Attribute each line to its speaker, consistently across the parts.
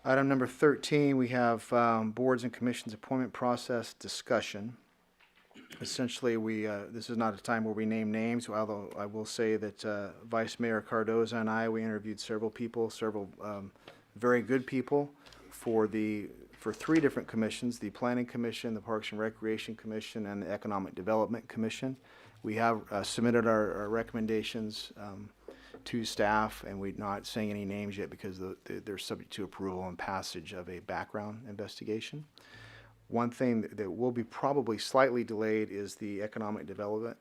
Speaker 1: Item number 13, we have boards and commissions appointment process discussion. Essentially, this is not a time where we name names, although I will say that Vice Mayor Cardoza and we interviewed several people, several very good people for three different commissions: the Planning Commission, the Parks and Recreation Commission, and the Economic Development Commission. We have submitted our recommendations to staff, and we're not saying any names yet because they're subject to approval and passage of a background investigation. One thing that will be probably slightly delayed is the Economic Development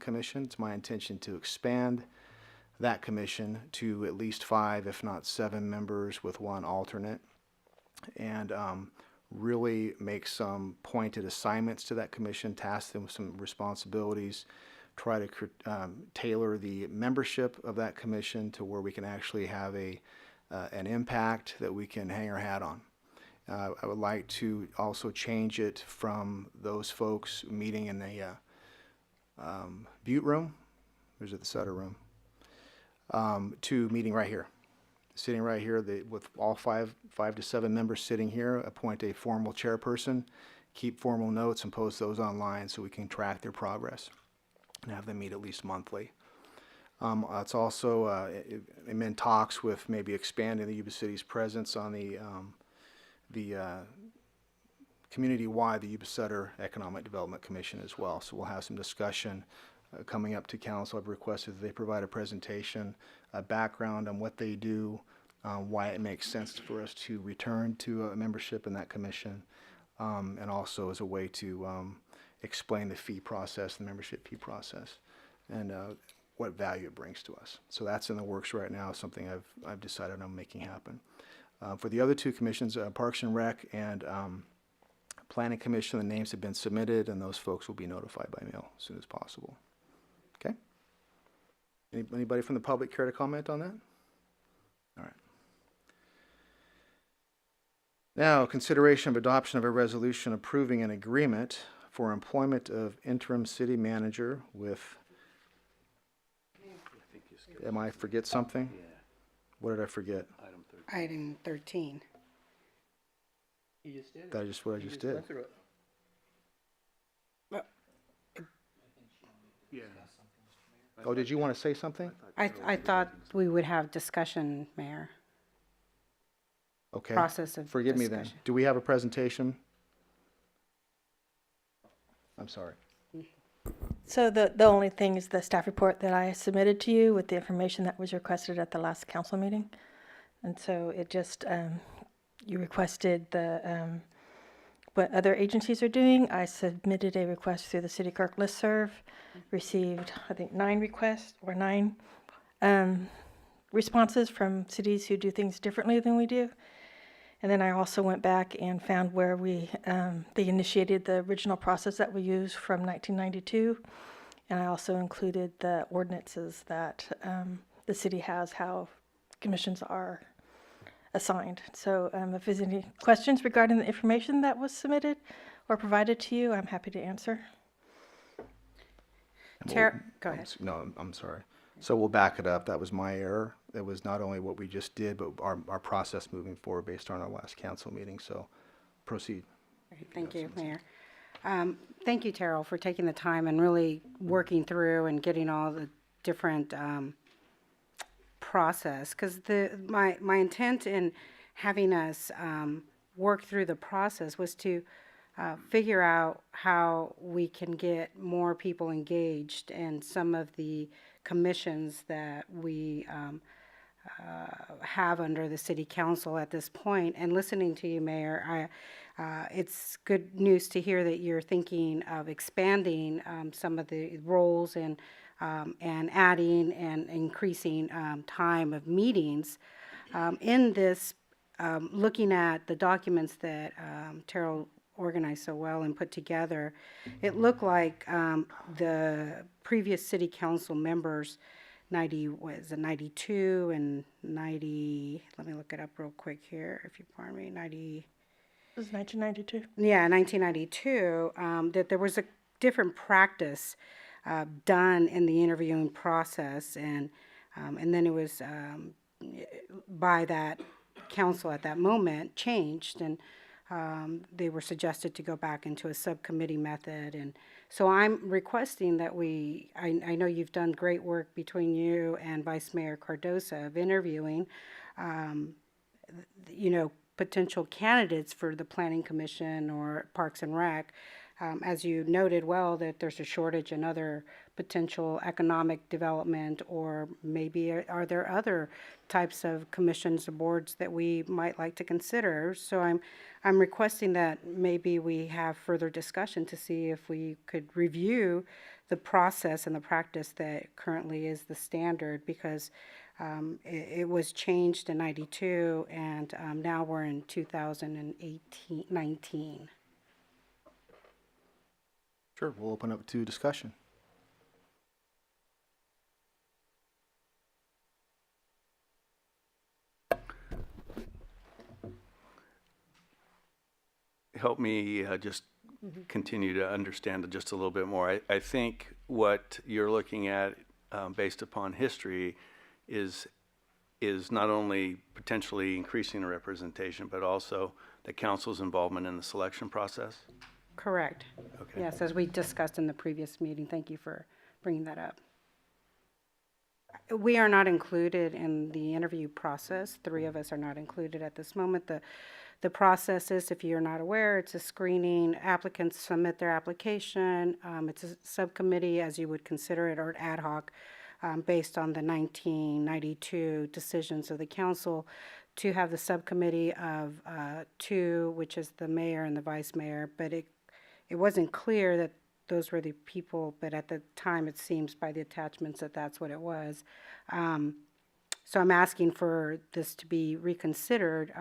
Speaker 1: Commission. It's my intention to expand that commission to at least 5, if not 7 members with 1 alternate, and really make some pointed assignments to that commission, task them with some responsibilities, try to tailor the membership of that commission to where we can actually have an impact that we can hang our hat on. I would like to also change it from those folks meeting in the Butte room, or is it the Sutter room, to meeting right here. Sitting right here with all 5 to 7 members sitting here, appoint a formal chairperson, keep formal notes and post those online so we can track their progress and have them meet at least monthly. It's also, I'm in talks with maybe expanding the Yuba City's presence on the community-wide, the Yuba Sutter Economic Development Commission as well. So we'll have some discussion coming up to council. I've requested that they provide a presentation, a background on what they do, why it makes sense for us to return to a membership in that commission, and also as a way to explain the fee process, the membership fee process, and what value it brings to us. So that's in the works right now, something I've decided on making happen. For the other 2 commissions, Parks and Rec and Planning Commission, the names have been submitted, and those folks will be notified by mail as soon as possible. Okay? Anybody from the public care to comment on that? All right. Now, consideration of adoption of a resolution approving an agreement for employment of interim city manager with, I forget something? What did I forget?
Speaker 2: Item 13.
Speaker 3: You just did it.
Speaker 1: That's what I just did.
Speaker 3: Yeah.
Speaker 1: Oh, did you want to say something?
Speaker 2: I thought we would have discussion, Mayor.
Speaker 1: Okay.
Speaker 2: Process of
Speaker 1: Forgive me then.
Speaker 2: discussion.
Speaker 1: Do we have a presentation? I'm sorry.
Speaker 4: So the only thing is the staff report that I submitted to you with the information that was requested at the last council meeting. And so it just, you requested what other agencies are doing. I submitted a request through the city clerk listserv, received, I think, 9 requests or 9 responses from cities who do things differently than we do. And then I also went back and found where they initiated the original process that we used from 1992. And I also included the ordinances that the city has, how commissions are assigned. So if there's any questions regarding the information that was submitted or provided to you, I'm happy to answer.
Speaker 2: Go ahead.
Speaker 1: No, I'm sorry. So we'll back it up. That was my error. It was not only what we just did, but our process moving forward based on our last council meeting. So proceed.
Speaker 2: Thank you, Mayor. Thank you, Terrell, for taking the time and really working through and getting all the different process. Because my intent in having us work through the process was to figure out how we can get more people engaged in some of the commissions that we have under the city council at this point. And listening to you, Mayor, it's good news to hear that you're thinking of expanding some of the roles and adding and increasing time of meetings. In this, looking at the documents that Terrell organized so well and put together, it looked like the previous city council members, 92 and 90, let me look it up real quick here, if you pardon me, 90.
Speaker 4: It was 1992.
Speaker 2: Yeah, 1992, that there was a different practice done in the interviewing process, and then it was by that council at that moment changed, and they were suggested to go back into a subcommittee method. And so I'm requesting that I know you've done great work between you and Vice Mayor Cardosa of interviewing, potential candidates for the Planning Commission or Parks and Rec. As you noted well, that there's a shortage in other potential economic development, or maybe are there other types of commissions or boards that we might like to consider? So I'm requesting that maybe we have further discussion to see if we could review the process and the practice that currently is the standard, because it was changed in '92, and now we're in 2019.
Speaker 1: Sure, we'll open up to discussion.
Speaker 5: Help me just continue to understand it just a little bit more. I think what you're looking at based upon history is not only potentially increasing the representation, but also the council's involvement in the selection process?
Speaker 2: Correct.
Speaker 5: Okay.
Speaker 2: Yes, as we discussed in the previous meeting. Thank you for bringing that up. We are not included in the interview process. 3 of us are not included at this moment. The process is, if you're not aware, it's a screening. Applicants submit their application. It's a subcommittee, as you would consider it, or ad hoc, based on the 1992 decisions of the council, to have the subcommittee of 2, which is the mayor and the vice mayor. But it wasn't clear that those were the people, but at the time it seems by the attachments that that's what it was. So I'm asking for this to be reconsidered.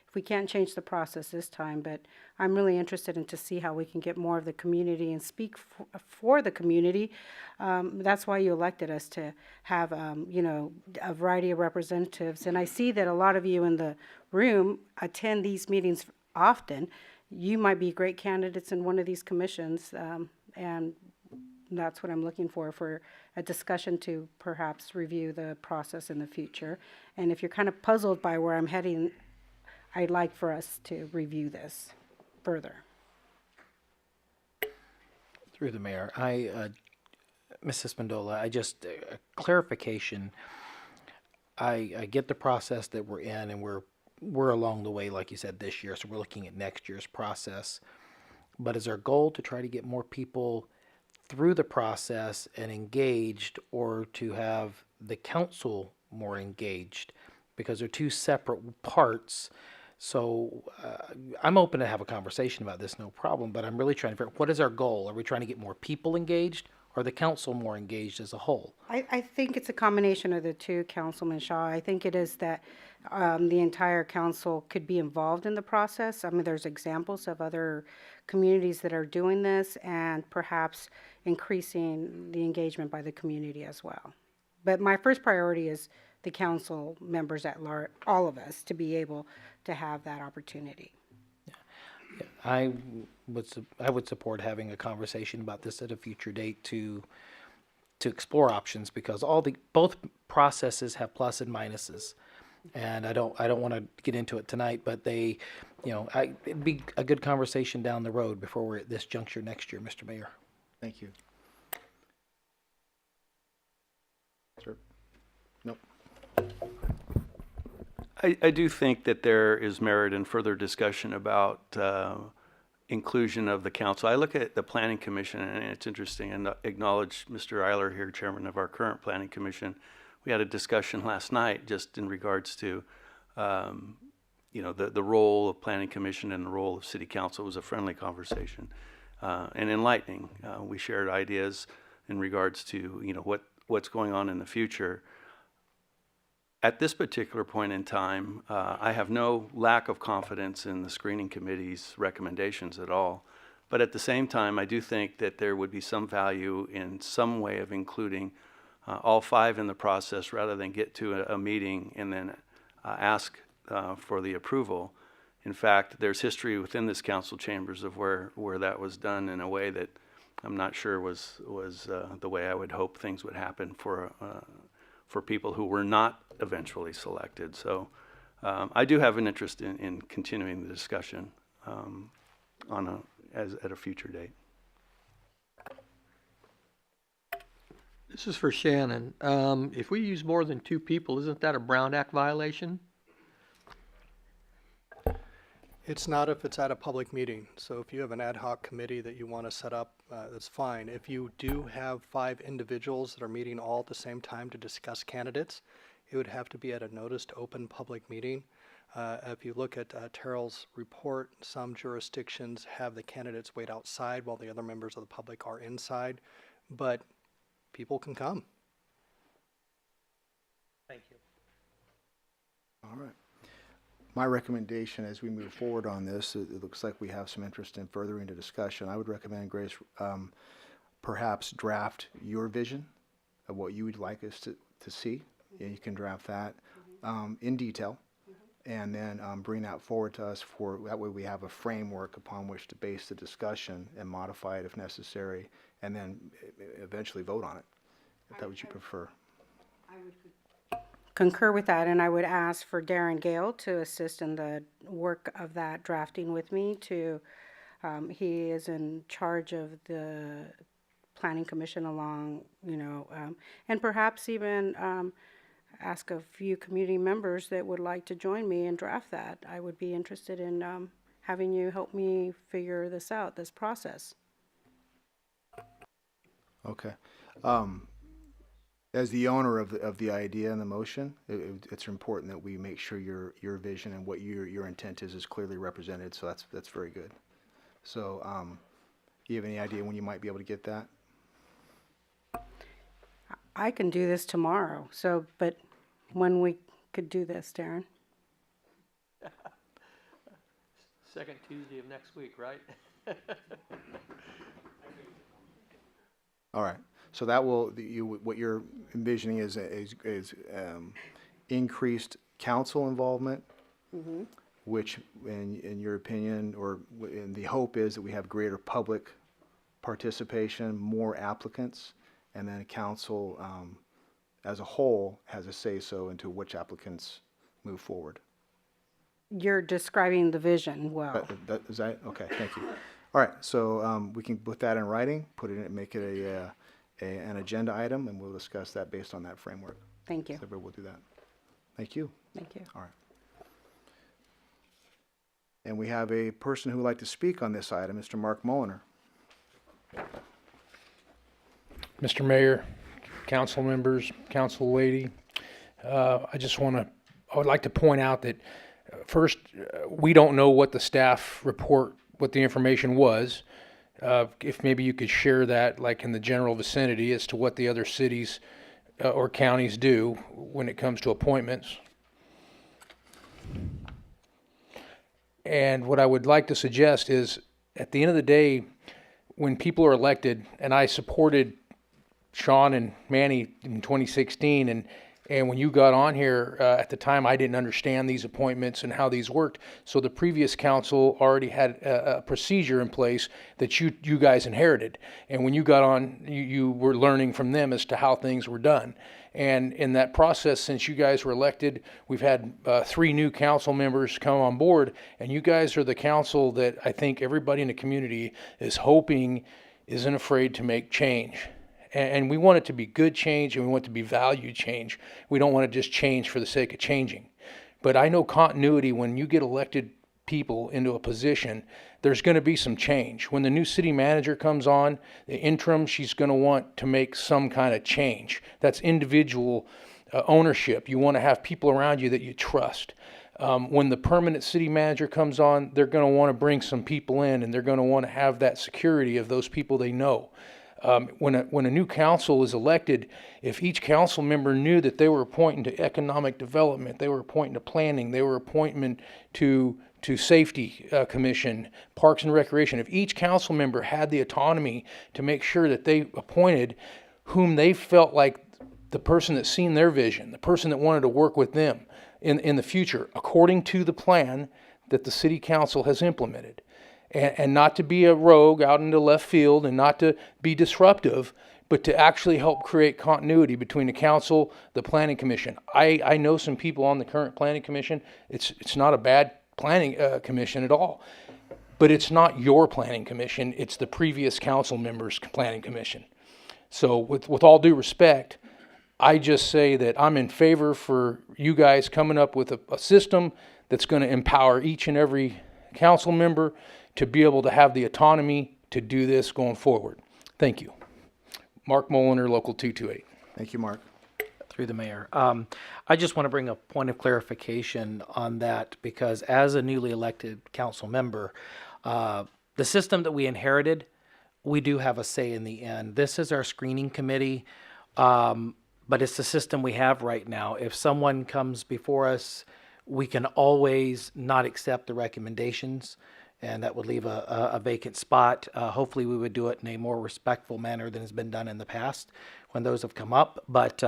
Speaker 2: If we can't change the process this time, but I'm really interested in to see how we can get more of the community and speak for the community. That's why you elected us, to have, a variety of representatives. And I see that a lot of you in the room attend these meetings often. You might be great candidates in one of these commissions, and that's what I'm looking for a discussion to perhaps review the process in the future. And if you're kind of puzzled by where I'm heading, I'd like for us to review this further.
Speaker 3: Through the mayor, Mrs. Spandola, I just, clarification. I get the process that we're in, and we're along the way, like you said, this year, so we're looking at next year's process. But is our goal to try to get more people through the process and engaged, or to have the council more engaged? Because they're 2 separate parts. So I'm open to have a conversation about this, no problem, but I'm really trying to figure out, what is our goal? Are we trying to get more people engaged, or the council more engaged as a whole?
Speaker 2: I think it's a combination of the 2, Councilman Shaw. I think it is that the entire council could be involved in the process. I mean, there's examples of other communities that are doing this, and perhaps increasing the engagement by the community as well. But my first priority is the council members at large, all of us, to be able to have that opportunity.
Speaker 3: I would support having a conversation about this at a future date to explore options, because both processes have plus and minuses, and I don't want to get into it tonight, but it'd be a good conversation down the road before we're at this juncture next year, Mr. Mayor.
Speaker 1: Thank you. Sir? Nope.
Speaker 5: I do think that there is merit in further discussion about inclusion of the council. I look at the Planning Commission, and it's interesting, and acknowledge Mr. Eiler here, chairman of our current Planning Commission. We had a discussion last night just in regards to, the role of Planning Commission and the role of City Council. It was a friendly conversation and enlightening. We shared ideas in regards to, what's going on in the future. At this particular point in time, I have no lack of confidence in the screening committee's recommendations at all. But at the same time, I do think that there would be some value in some way of including all 5 in the process, rather than get to a meeting and then ask for the approval. In fact, there's history within this council chambers of where that was done in a way that I'm not sure was the way I would hope things would happen for people who were not eventually selected. So I do have an interest in continuing the discussion at a future date.
Speaker 6: This is for Shannon. If we use more than 2 people, isn't that a Brown Act violation?
Speaker 7: It's not if it's at a public meeting. So if you have an ad hoc committee that you want to set up, that's fine. If you do have 5 individuals that are meeting all at the same time to discuss candidates, it would have to be at a noticed open public meeting. If you look at Terrell's report, some jurisdictions have the candidates wait outside while the other members of the public are inside, but people can come.
Speaker 6: Thank you.
Speaker 1: All right. My recommendation as we move forward on this, it looks like we have some interest in furthering the discussion. I would recommend, Grace, perhaps draft your vision of what you would like us to see. Yeah, you can draft that in detail, and then bring that forward to us that way we have a framework upon which to base the discussion and modify it if necessary, and then eventually vote on it, if that what you prefer.
Speaker 2: Concur with that, and I would ask for Darren Gale to assist in the work of that drafting with me. He is in charge of the Planning Commission along, and perhaps even ask a few community members that would like to join me and draft that. I would be interested in having you help me figure this out, this process.
Speaker 1: Okay. As the owner of the idea and the motion, it's important that we make sure your vision and what your intent is clearly represented. So that's very good. So, you have any idea when you might be able to get that?
Speaker 2: I can do this tomorrow. But when we could do this, Darren?
Speaker 6: Second Tuesday of next week, right?
Speaker 1: All right. So that will what you're envisioning is increased council involvement, which, in your opinion, or in the hope is that we have greater public participation, more applicants, and then council as a whole has a say-so into which applicants move forward.
Speaker 2: You're describing the vision well.
Speaker 1: Is that okay? Thank you. All right. So we can put that in writing, make it an agenda item, and we'll discuss that based on that framework.
Speaker 2: Thank you.
Speaker 1: So we'll do that. Thank you.
Speaker 2: Thank you.
Speaker 1: All right. And we have a person who would like to speak on this item, Mr. Mark Mulliner.
Speaker 8: Mr. Mayor, council members, council lady, I would like to point out that first, we don't know what the staff report, what the information was. If maybe you could share that, like in the general vicinity, as to what the other cities or counties do when it comes to appointments. And what I would like to suggest is, at the end of the day, when people are elected, and I supported Sean and Manny in 2016, and when you got on here, at the time, I didn't understand these appointments and how these worked. So the previous council already had a procedure in place that you guys inherited. And when you got on, you were learning from them as to how things were done. And in that process, since you guys were elected, we've had 3 new council members come on board. And you guys are the council that I think everybody in the community is hoping isn't afraid to make change. And we want it to be good change, and we want it to be value change. We don't want to just change for the sake of changing. But I know continuity, when you get elected people into a position, there's going to be some change. When the new city manager comes on, the interim, she's going to want to make some kind of change. That's individual ownership. You want to have people around you that you trust. When the permanent city manager comes on, they're going to want to bring some people in, and they're going to want to have that security of those people they know. When a new council is elected, if each council member knew that they were appointing to economic development, they were appointing to planning, they were appointing to safety commission, parks and recreation, if each council member had the autonomy to make sure that they appointed whom they felt like the person that seen their vision, the person that wanted to work with them in the future, according to the plan that the city council has implemented. And not to be a rogue out into left field, and not to be disruptive, but to actually help create continuity between the council, the planning commission. I know some people on the current planning commission. It's not a bad planning commission at all, but it's not your planning commission. It's the previous council members' planning commission. So with all due respect, I just say that I'm in favor for you guys coming up with a system that's going to empower each and every council member to be able to have the autonomy to do this going forward. Thank you. Mark Moliner, Local 228.
Speaker 1: Thank you, Mark.
Speaker 3: Through the mayor. I just want to bring a point of clarification on that because as a newly elected council member, the system that we inherited, we do have a say in the end. This is our screening committee, but it's the system we have right now. If someone comes before us, we can always not accept the recommendations, and that would leave a vacant spot. Hopefully we would do it in a more respectful manner than has been done in the past when those have come up, but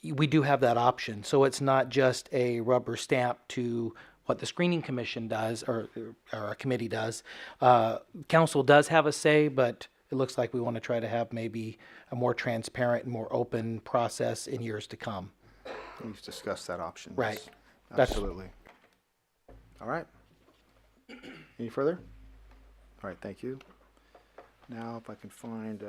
Speaker 3: we do have that option. So it's not just a rubber stamp to what the screening commission does or a committee does. Council does have a say, but it looks like we want to try to have maybe a more transparent and more open process in years to come.
Speaker 1: We've discussed that option.
Speaker 3: Right.
Speaker 1: Yes.
Speaker 3: That's-
Speaker 1: Absolutely. All right. Any further? All right, thank you. Now, if I can find